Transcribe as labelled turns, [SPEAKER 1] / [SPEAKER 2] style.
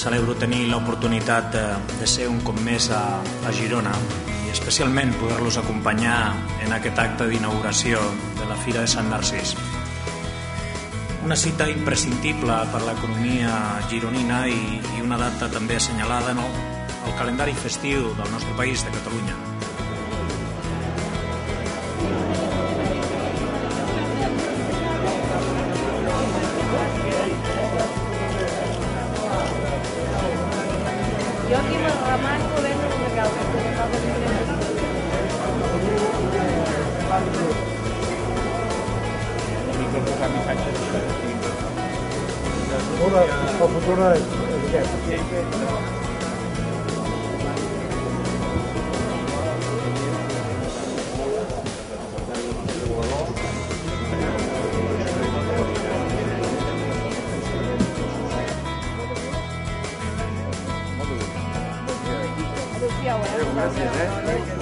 [SPEAKER 1] celebro tenir l'oportunitat de ser un cop més a Girona i especialment poder-los acompanyar en aquest acte d'inauguració de la Fira de Sant Narcís. Una cita imprescindible per l'economia gironina i una data també assenyalada al calendari festiu del nostre país, de Catalunya.
[SPEAKER 2] Jo aquí me'l remarco dentro de casa.
[SPEAKER 3] El futur és aquest.
[SPEAKER 2] Gràcies,